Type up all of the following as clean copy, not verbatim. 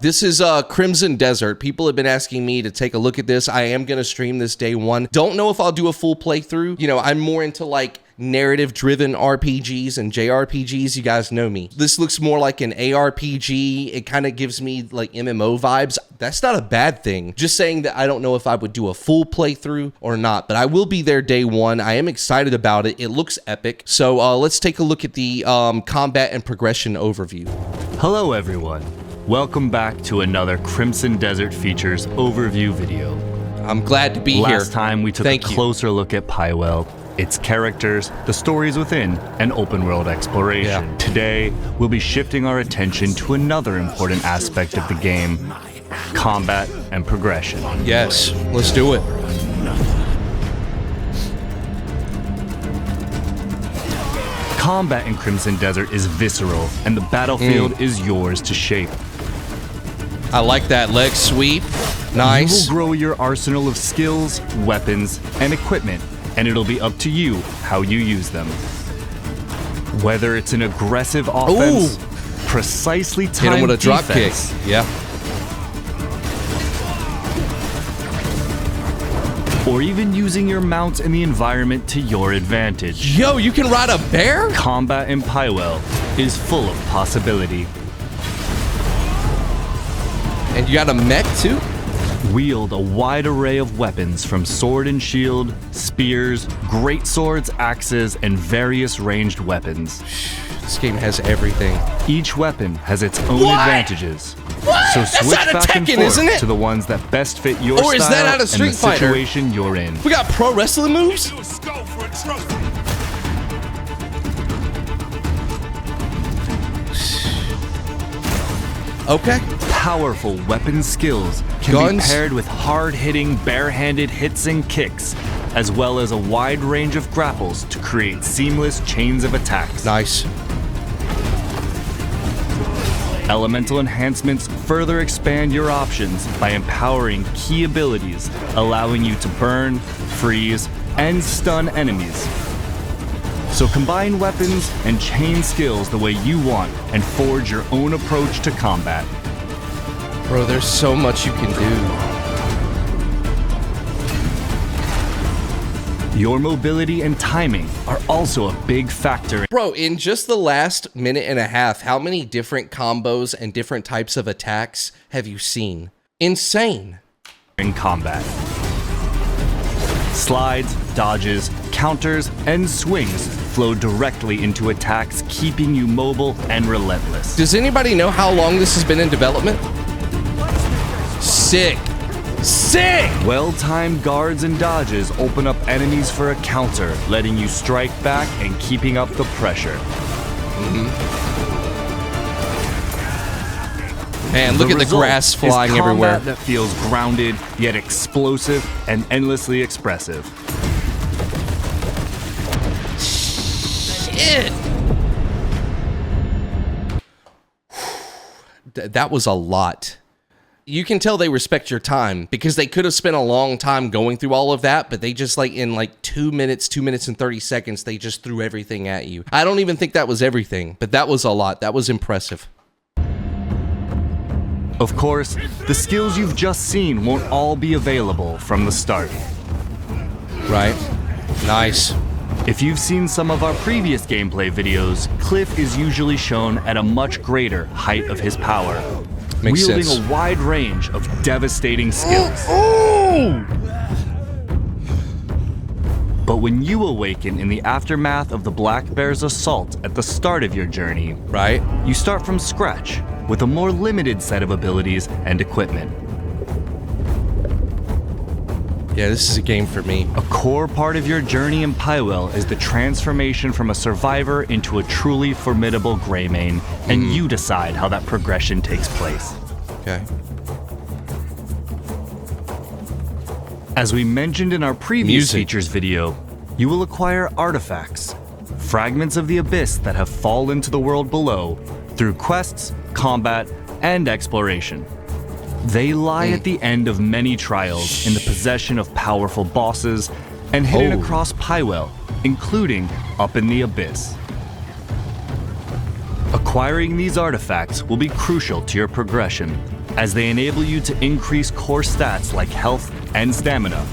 This is Crimson Desert. People have been asking me to take a look at this. I am going to stream this day one. Don't know if I'll do a full playthrough. You know, I'm more into like narrative-driven RPGs and JRPGs. You guys know me. This looks more like an ARPG. It kind of gives me like MMO vibes. That's not a bad thing. Just saying that I don't know if I would do a full playthrough or not, but I will be there day one. I am excited about it. It looks epic. So let's take a look at the combat and progression overview. Hello everyone. Welcome back to another Crimson Desert Features overview video. I'm glad to be here. Last time we took a closer look at Pywell, its characters, the stories within, and open world exploration. Yeah. Today, we'll be shifting our attention to another important aspect of the game, combat and progression. Yes, let's do it. Combat in Crimson Desert is visceral, and the battlefield is yours to shape. I like that leg sweep. Nice. You will grow your arsenal of skills, weapons, and equipment, and it'll be up to you how you use them. Whether it's an aggressive offense, precisely timed hit him with a drop defense, kick. Yeah. or even using your mount and the environment to your advantage. Yo, you can ride a bear? Combat in Pywell is full of possibility. And you got a mech too? Wield a wide array of weapons from sword and shield, spears, great swords, axes, and various ranged weapons. This game has everything. Each weapon has its own advantages. So switch back and forth to the ones that best fit your style is that out of Street and the Fighter? situation you're in. We got pro wrestling moves? Okay. Powerful weapon skills can be paired with hard-hitting, bare-handed hits and kicks, as well as a wide range of grapples to create seamless chains of attacks. Nice. Elemental enhancements further expand your options by empowering key abilities, allowing you to burn, freeze, and stun enemies. So combine weapons and chain skills the way you want and forge your own approach to combat. Bro, there's so much you can do. Your mobility and timing are also a big factor. Bro, in just the last minute and a half, how many different combos and different types of attacks have you seen? Insane. In combat. Slides, dodges, counters, and swings flow directly into attacks, keeping you mobile and relentless. Does anybody know how long this has been in development? Sick. Sick! Well-timed guards and dodges open up enemies for a counter, letting you strike back and keeping up the pressure. Man, look at the grass flying everywhere. That feels grounded, yet explosive and endlessly expressive. Shit! That was a lot. You can tell they respect your time because they could have spent a long time going through all of that, but they just like in like 2 minutes and 30 seconds, they just threw everything at you. I don't even think that was everything, but that was a lot. That was impressive. Of course, the skills you've just seen won't all be available from the start. Right? Nice. If you've seen some of our previous gameplay videos, Cliff is usually shown at a much greater height of his power. Makes wielding sense. a wide range of devastating skills. But when you awaken in the aftermath of the Black Bear's assault at the start of your journey, right? You start from scratch with a more limited set of abilities and equipment. Yeah, this is a game for me. A core part of your journey in Pywell is the transformation from a survivor into a truly formidable Greymane, and you decide how that progression takes place. Okay. As we mentioned in our previous features video, you will acquire artifacts, fragments of the abyss that have fallen to the world below through quests, combat, and exploration. They lie at the end of many trials in the possession of powerful bosses and hidden across Pywell, including up in the abyss. Acquiring these artifacts will be crucial to your progression, as they enable you to increase core stats like health and stamina,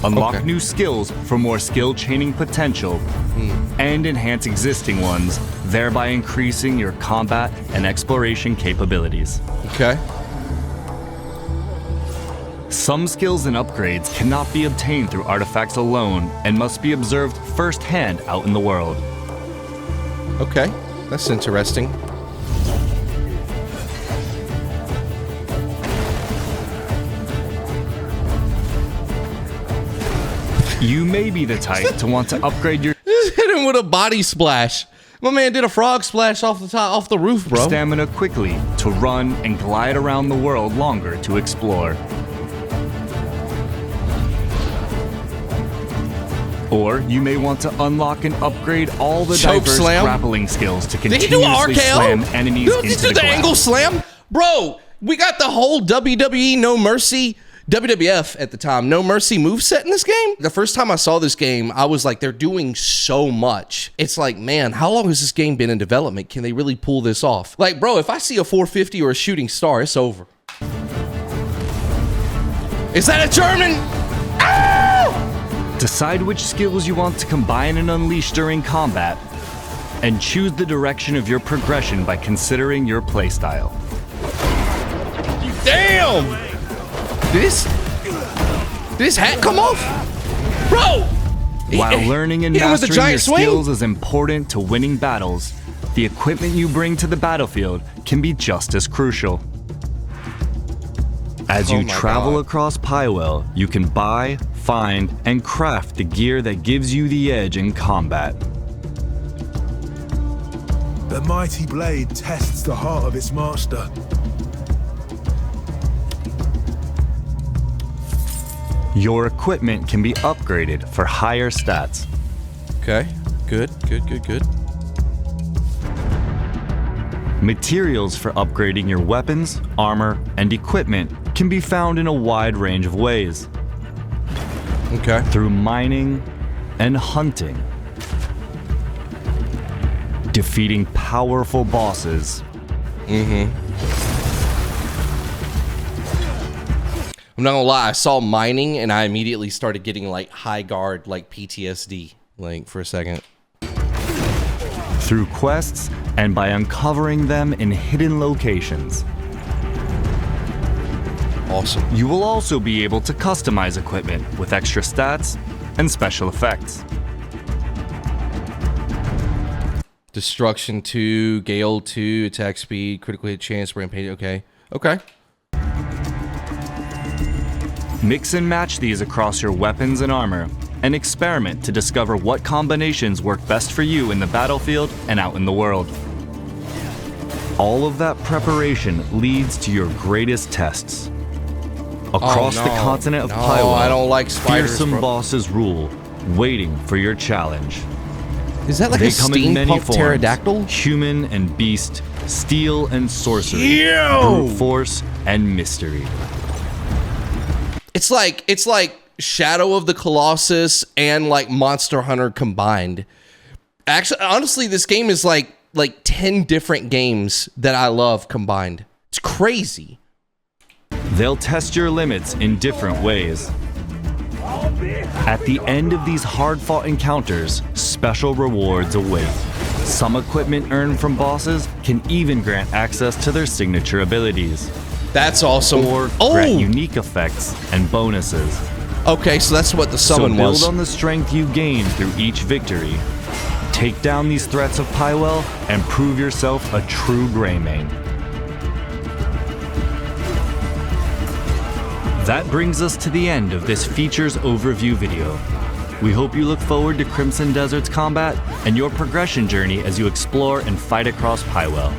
unlock new skills for more skill chaining potential, and enhance existing ones, thereby increasing your combat and exploration capabilities. Okay. Some skills and upgrades cannot be obtained through artifacts alone and must be observed firsthand out in the world. Okay, that's interesting. You may be the type to want to upgrade your Just hit him with a body splash. My man did a frog splash off the roof, bro. stamina quickly to run and glide around the world longer to explore. Or you may want to unlock and upgrade all the Choke diverse slam. grappling skills to Did he do an continuously RKO? slam enemies Did he into do the the ground. angle slam? Bro, we got the whole WWE No Mercy, WWF at the time, No Mercy moveset in this game. The first time I saw this game, I was like, they're doing so much. It's like, man, how long has this game been in development? Can they really pull this off? Like, bro, if I see a 450 or a shooting star, it's over. Is that a German? Ah! Decide which skills you want to combine and unleash during combat, and choose the direction of your progression by considering your playstyle. Damn! Did this hat come off? Bro! While learning and Hit him with a mastering your giant swing? skills is important to winning battles, the equipment you bring to the battlefield can be just as crucial. As you Oh my travel God. across Pywell, you can buy, find, and craft the gear that gives you the edge in combat. The mighty blade tests the heart of its master. Your equipment can be upgraded for higher stats. Okay, good. Materials for upgrading your weapons, armor, and equipment can be found in a wide range of ways. Okay. Through mining and hunting, defeating powerful bosses, I'm not gonna lie, I saw mining and I immediately started getting like high guard, like PTSD, like for a second. through quests, and by uncovering them in hidden locations. Awesome. You will also be able to customize equipment with extra stats and special effects. Destruction 2, Gale 2, attack speed, critical hit chance, rampage. Okay. Mix and match these across your weapons and armor, and experiment to discover what combinations work best for you in the battlefield and out in the world. All of that preparation leads to your greatest tests. Across the continent of Pywell, I don't like spiders, fearsome bro. bosses rule, waiting for your challenge. Is that like They a come in many steampunk forms: pterodactyl? human and beast, steel and sorcery, Yo! brute force and mystery. It's like Shadow of the Colossus and like Monster Hunter combined. Actually, honestly, this game is like 10 different games that I love combined. It's crazy. They'll test your limits in different ways. At the end of these hard-fought encounters, special rewards await. Some equipment earned from bosses can even grant access to their signature abilities, That's awesome. or grant unique effects and bonuses. Okay, so that's what the So summon build was. on the strength you gain through each victory. Take down these threats of Pywell and prove yourself a true Greymane. That brings us to the end of this features overview video. We hope you look forward to Crimson Desert's combat and your progression journey as you explore and fight across Pywell.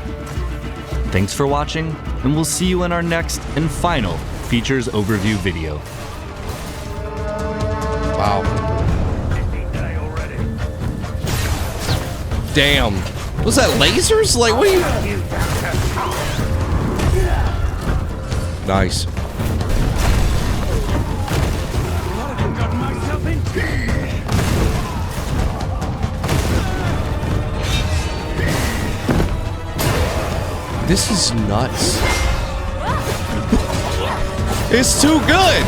Thanks for watching, and we'll see you in our next and final features overview video. Wow. Damn. Was that lasers? Like, what are you... Nice. This is nuts. It's too good.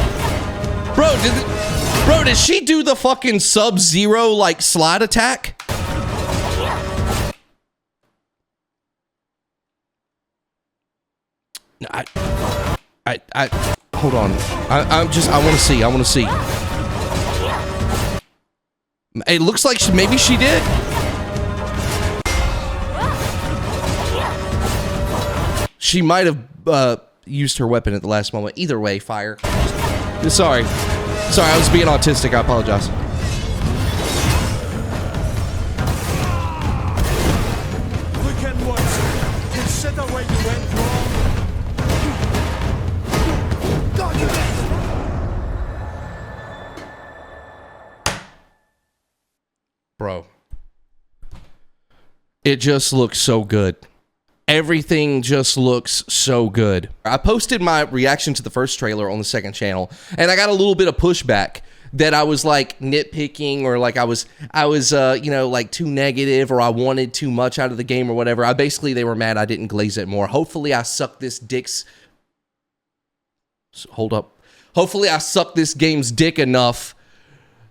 Bro, did she do the fucking Sub-Zero like slide attack? I hold on. I want to see. It looks like maybe she did. She might have used her weapon at the last moment. Either way, fire. Sorry, I was being autistic. I apologize. Look at what. Consider where you went wrong. Bro, it just looks so good. Everything just looks so good. I posted my reaction to the first trailer on the second channel, and I got a little bit of pushback that I was like nitpicking, or like I was you know, like too negative, or I wanted too much out of the game or whatever. They were mad I didn't glaze it more. Hopefully I sucked this dick's... Hold up. Hopefully I sucked this game's dick enough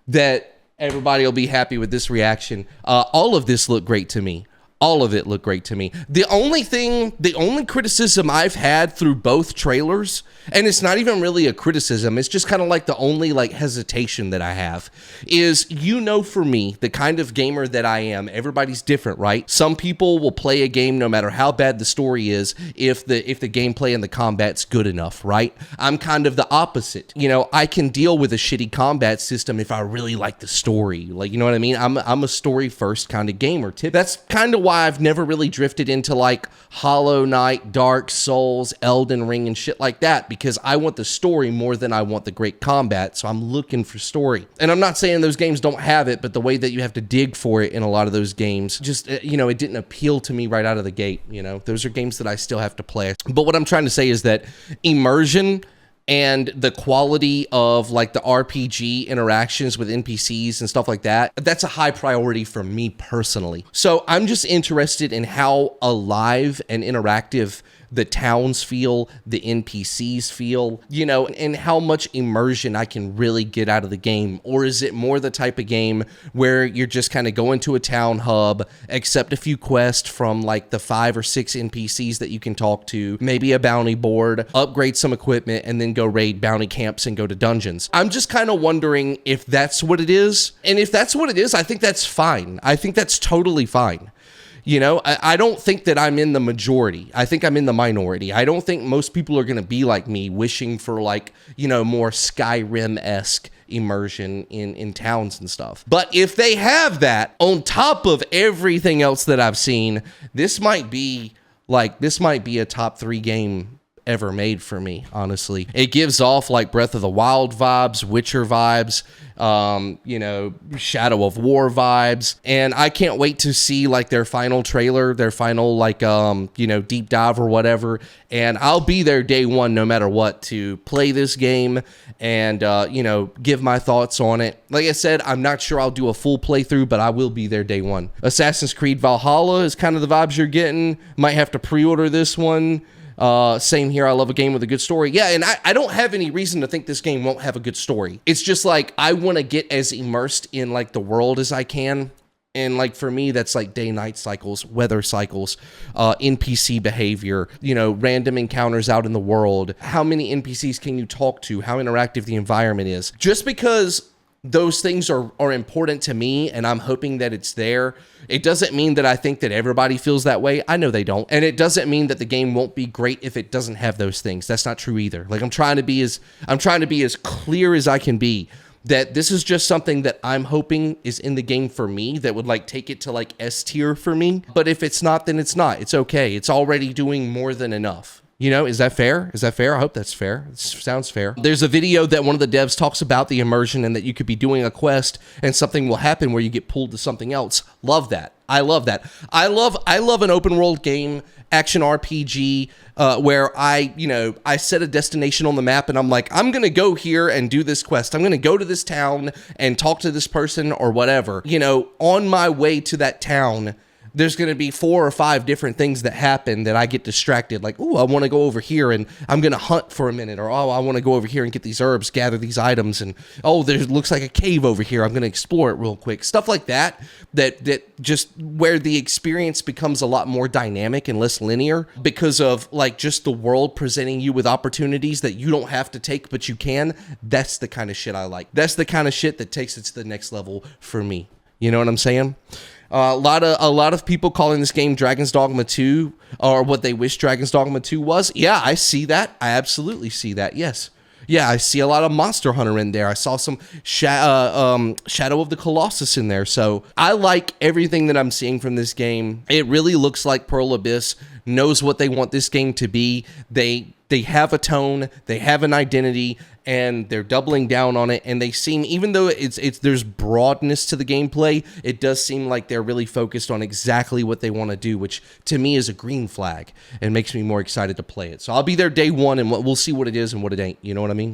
that everybody will be happy with this reaction. All of this looked great to me. All of it looked great to me. The only criticism I've had through both trailers, and it's not even really a criticism, it's just kind of like the only like hesitation that I have, is, you know, for me, the kind of gamer that I am, everybody's different, right? Some people will play a game no matter how bad the story is if the gameplay and the combat's good enough, right? I'm kind of the opposite. You know, I can deal with a shitty combat system if I really like the story. Like, you know what I mean? I'm a story first kind of gamer. That's kind of why I've never really drifted into like Hollow Knight, Dark Souls, Elden Ring, and shit like that, because I want the story more than I want the great combat. So I'm looking for story. And I'm not saying those games don't have it, but the way that you have to dig for it in a lot of those games, just, you know, it didn't appeal to me right out of the gate. You know, those are games that I still have to play. But what I'm trying to say is that immersion and the quality of like the RPG interactions with NPCs and stuff like that, that's a high priority for me personally. So I'm just interested in how alive and interactive the towns feel, the NPCs feel, you know, and how much immersion I can really get out of the game. Or is it more the type of game where you're just kind of going to a town hub, accept a few quests from like the 5 or 6 NPCs that you can talk to, maybe a bounty board, upgrade some equipment, and then go raid bounty camps and go to dungeons? I'm just kind of wondering if that's what it is. And if that's what it is, I think that's fine. I think that's totally fine. You know, I don't think that I'm in the majority. I think I'm in the minority. I don't think most people are going to be like me, wishing for like, you know, more Skyrim-esque immersion in towns and stuff. But if they have that on top of everything else that I've seen, this might be a top 3 game ever made for me, honestly. It gives off like Breath of the Wild vibes, Witcher vibes, you know, Shadow of War vibes, and I can't wait to see like their final trailer, their final like you know, deep dive or whatever, and I'll be there day one no matter what to play this game and you know, give my thoughts on it. Like I said, I'm not sure I'll do a full playthrough, but I will be there day one. Assassin's Creed Valhalla is kind of the vibes you're getting. Might have to pre-order this one. Same here. I love a game with a good story. Yeah, and I don't have any reason to think this game won't have a good story. It's just like, I want to get as immersed in like the world as I can. And like for me, that's like day-night cycles, weather cycles, NPC behavior, you know, random encounters out in the world. How many NPCs can you talk to? How interactive the environment is. Just because those things are important to me and I'm hoping that it's there, it doesn't mean that I think that everybody feels that way. I know they don't. And it doesn't mean that the game won't be great if it doesn't have those things. That's not true either. Like I'm trying to be as clear as I can be that this is just something that I'm hoping is in the game for me that would like take it to like S tier for me. But if it's not, then it's not. It's okay. It's already doing more than enough. You know, is that fair? Is that fair? I hope that's fair. It sounds fair. There's a video that one of the devs talks about the immersion and that you could be doing a quest and something will happen where you get pulled to something else. Love that. I love that. I love an open world game, action RPG, where I set a destination on the map and I'm like, I'm going to go here and do this quest. I'm going to go to this town and talk to this person or whatever. You know, on my way to that town, there's going to be 4 or 5 different things that happen that I get distracted. Like, oh, I want to go over here and I'm going to hunt for a minute. Or, oh, I want to go over here and get these herbs, gather these items. And, oh, there looks like a cave over here. I'm going to explore it real quick. Stuff like that just where the experience becomes a lot more dynamic and less linear because of like just the world presenting you with opportunities that you don't have to take, but you can. That's the kind of shit I like. That's the kind of shit that takes it to the next level for me. You know what I'm saying? A lot of people calling this game Dragon's Dogma 2 or what they wish Dragon's Dogma 2 was. Yeah, I see that. I absolutely see that. Yes. Yeah, I see a lot of Monster Hunter in there. I saw some Shadow of the Colossus in there. So I like everything that I'm seeing from this game. It really looks like Pearl Abyss knows what they want this game to be. They have a tone, they have an identity, and they're doubling down on it. And they seem, even though there's broadness to the gameplay, it does seem like they're really focused on exactly what they want to do, which to me is a green flag and makes me more excited to play it. So I'll be there day one, and we'll see what it is and what it ain't. You know what I mean?